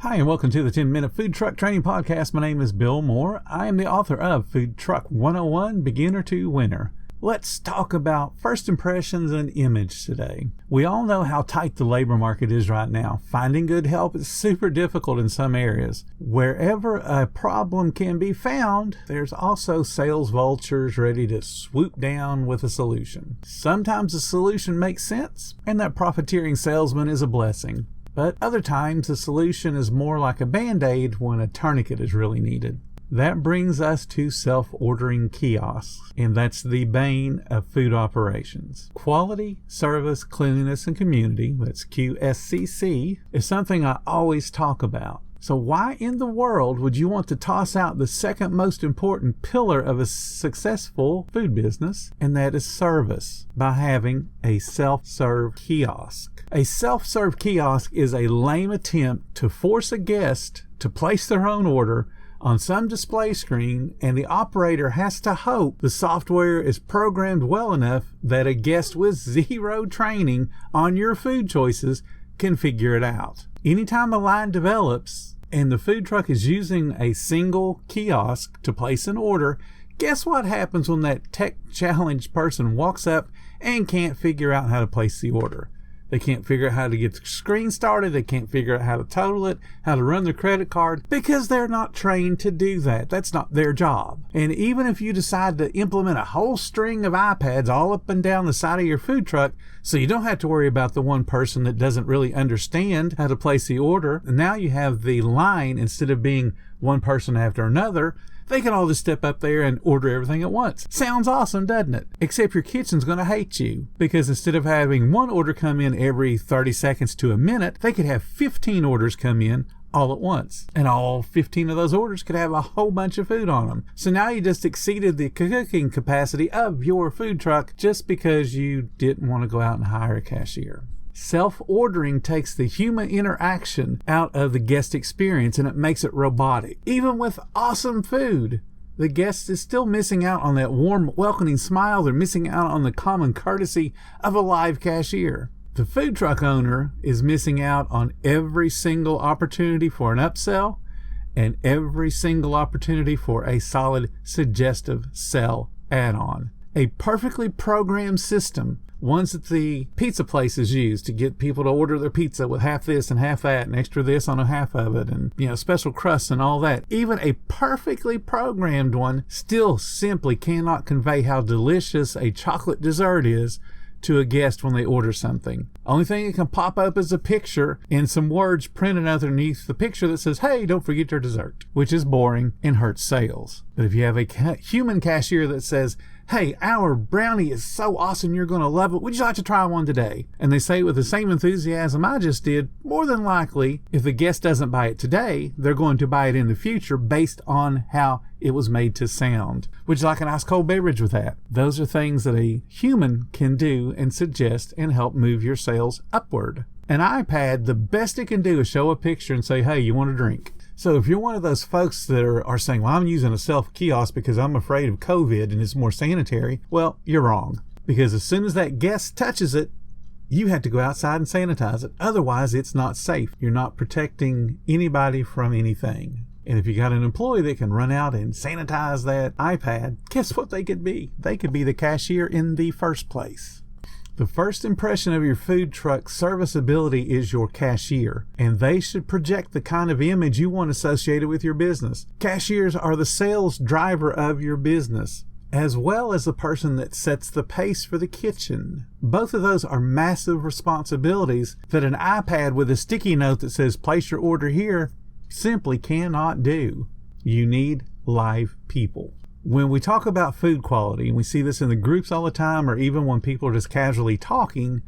Hi, and welcome to the 10-Minute Food Truck Training Podcast. My name is Bill Moore. I am the author of Food Truck 101, Beginner to Winner. Let's talk about first impressions and image today. We all know how tight the labor market is right now. Finding good help is super difficult in some areas. Wherever a problem can be found, there's also sales vultures ready to swoop down with a solution. Sometimes the solution makes sense, and that profiteering salesman is a blessing. But other times the solution is more like a band-aid when a tourniquet is really needed. That brings us to self-ordering kiosks, and that's the bane of food operations. Quality, service, cleanliness, and community, that's QSCC, is something I always talk about. So why in the world would you want to toss out the second most important pillar of a successful food business, and that is service, by having a self-serve kiosk? A self-serve kiosk is a lame attempt to force a guest to place their own order on some display screen, and the operator has to hope the software is programmed well enough that a guest with zero training on your food choices can figure it out. Anytime a line develops and the food truck is using a single kiosk to place an order, guess what happens when that tech-challenged person walks up and can't figure out how to place the order? They can't figure out how to get the screen started. They can't figure out how to total it, how to run their credit card, because they're not trained to do that. That's not their job. And even if you decide to implement a whole string of iPads all up and down the side of your food truck, so you don't have to worry about the one person that doesn't really understand how to place the order, and now you have the line, instead of being one person after another, they can all just step up there and order everything at once. Sounds awesome, doesn't it? Except your kitchen's going to hate you, because instead of having one order come in every 30 seconds to a minute, they could have 15 orders come in all at once. And all 15 of those orders could have a whole bunch of food on them. So now you just exceeded the cooking capacity of your food truck just because you didn't want to go out and hire a cashier. Self-ordering takes the human interaction out of the guest experience, and it makes it robotic. Even with awesome food, the guest is still missing out on that warm, welcoming smile. They're missing out on the common courtesy of a live cashier. The food truck owner is missing out on every single opportunity for an upsell and every single opportunity for a solid, suggestive sell add-on. A perfectly programmed system, ones that the pizza places use to get people to order their pizza with half this and half that and extra this on a half of it, and special crusts and all that. Even a perfectly programmed one still simply cannot convey how delicious a chocolate dessert is to a guest when they order something. Only thing that can pop up is a picture and some words printed underneath the picture that says, "Hey, don't forget your dessert," which is boring and hurts sales. But if you have a human cashier that says, "Hey, our brownie is so awesome, you're going to love it. Would you like to try one today?" And they say it with the same enthusiasm I just did, more than likely, if the guest doesn't buy it today, they're going to buy it in the future based on how it was made to sound. Would you like an ice cold beverage with that? Those are things that a human can do and suggest and help move your sales upward. An iPad, the best it can do is show a picture and say, "Hey, you want a drink?" So if you're one of those folks that are saying, "Well, I'm using a self-kiosk because I'm afraid of COVID and it's more sanitary," well, you're wrong. Because as soon as that guest touches it, you have to go outside and sanitize it. Otherwise, it's not safe. You're not protecting anybody from anything. And if you got an employee that can run out and sanitize that iPad, guess what they could be? They could be the cashier in the first place. The first impression of your food truck serviceability is your cashier, and they should project the kind of image you want associated with your business. Cashiers are the sales driver of your business, as well as the person that sets the pace for the kitchen. Both of those are massive responsibilities that an iPad with a sticky note that says "place your order here" simply cannot do. You need live people. When we talk about food quality, and we see this in the groups all the time, or even when people are just casually talking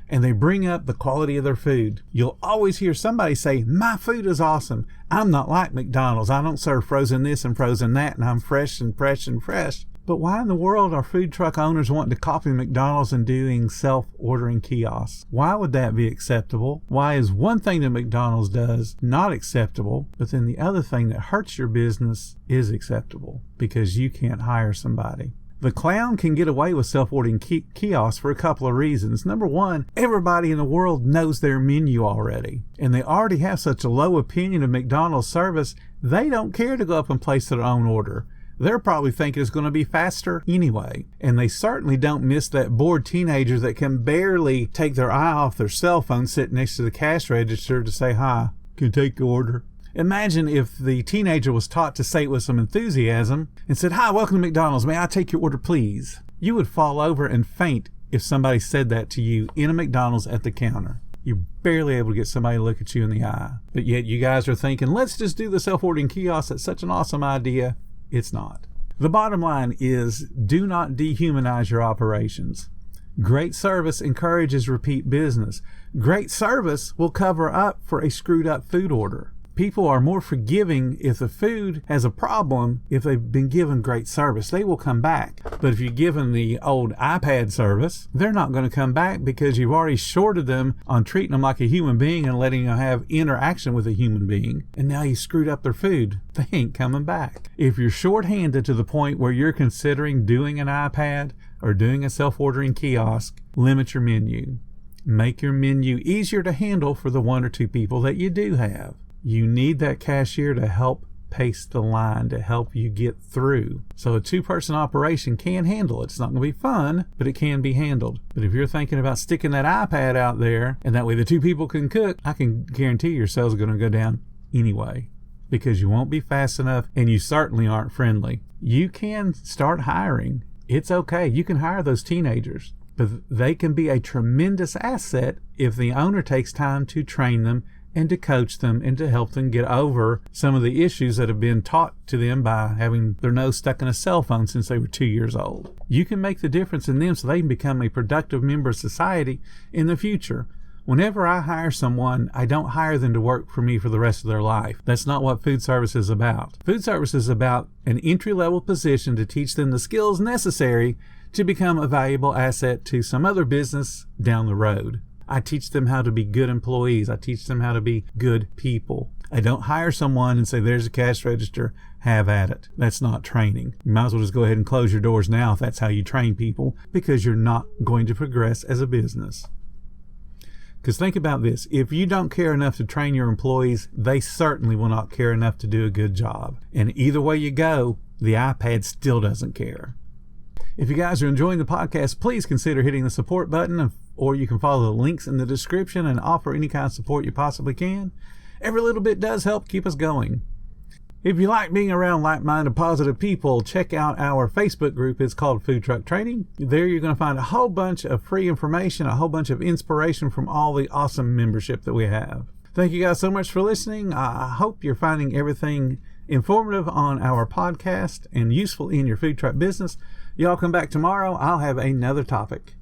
and they bring up the quality of their food, you'll always hear somebody say, "My food is awesome. I'm not like McDonald's. I don't serve frozen this and frozen that, and I'm fresh and fresh and fresh." But why in the world are food truck owners wanting to copy McDonald's and doing self-ordering kiosks? Why would that be acceptable? Why is one thing that McDonald's does not acceptable, but then the other thing that hurts your business is acceptable? Because you can't hire somebody. The clown can get away with self-ordering kiosks for a couple of reasons. Number one, everybody in the world knows their menu already, and they already have such a low opinion of McDonald's service, they don't care to go up and place their own order. They're probably thinking it's going to be faster anyway. And they certainly don't miss that bored teenager that can barely take their eye off their cell phone sitting next to the cash register to say, "Hi, can you take your order?" Imagine if the teenager was taught to say it with some enthusiasm and said, "Hi, welcome to McDonald's. May I take your order, please?" You would fall over and faint if somebody said that to you in a McDonald's at the counter. You're barely able to get somebody to look at you in the eye. But yet you guys are thinking, let's just do the self-ordering kiosk. That's such an awesome idea. It's not. The bottom line is, do not dehumanize your operations. Great service encourages repeat business. Great service will cover up for a screwed up food order. People are more forgiving if the food has a problem if they've been given great service. They will come back. But if you're given the old iPad service, they're not going to come back because you've already shorted them on treating them like a human being and letting them have interaction with a human being. And now you screwed up their food. They ain't coming back. If you're short-handed to the point where you're considering doing an iPad or doing a self-ordering kiosk, limit your menu. Make your menu easier to handle for the 1 or 2 people that you do have. You need that cashier to help pace the line, to help you get through. So a 2-person operation can handle it. It's not going to be fun, but it can be handled. But if you're thinking about sticking that iPad out there, and that way the 2 people can cook, I can guarantee your sales are going to go down anyway, because you won't be fast enough, and you certainly aren't friendly. You can start hiring. It's okay. You can hire those teenagers, but they can be a tremendous asset if the owner takes time to train them and to coach them and to help them get over some of the issues that have been taught to them by having their nose stuck in a cell phone since they were 2 years old. You can make the difference in them so they can become a productive member of society in the future. Whenever I hire someone, I don't hire them to work for me for the rest of their life. That's not what food service is about. Food service is about an entry-level position to teach them the skills necessary to become a valuable asset to some other business down the road. I teach them how to be good employees. I teach them how to be good people. I don't hire someone and say, "There's a cash register, have at it." That's not training. You might as well just go ahead and close your doors now if that's how you train people, because you're not going to progress as a business. Because think about this. If you don't care enough to train your employees, they certainly will not care enough to do a good job. And either way you go, the iPad still doesn't care. If you guys are enjoying the podcast, please consider hitting the support button, or you can follow the links in the description and offer any kind of support you possibly can. Every little bit does help keep us going. If you like being around like-minded, positive people, check out our Facebook group. It's called Food Truck Training. There you're going to find a whole bunch of free information, a whole bunch of inspiration from all the awesome membership that we have. Thank you guys so much for listening. I hope you're finding everything informative on our podcast and useful in your food truck business. Y'all come back tomorrow. I'll have another topic.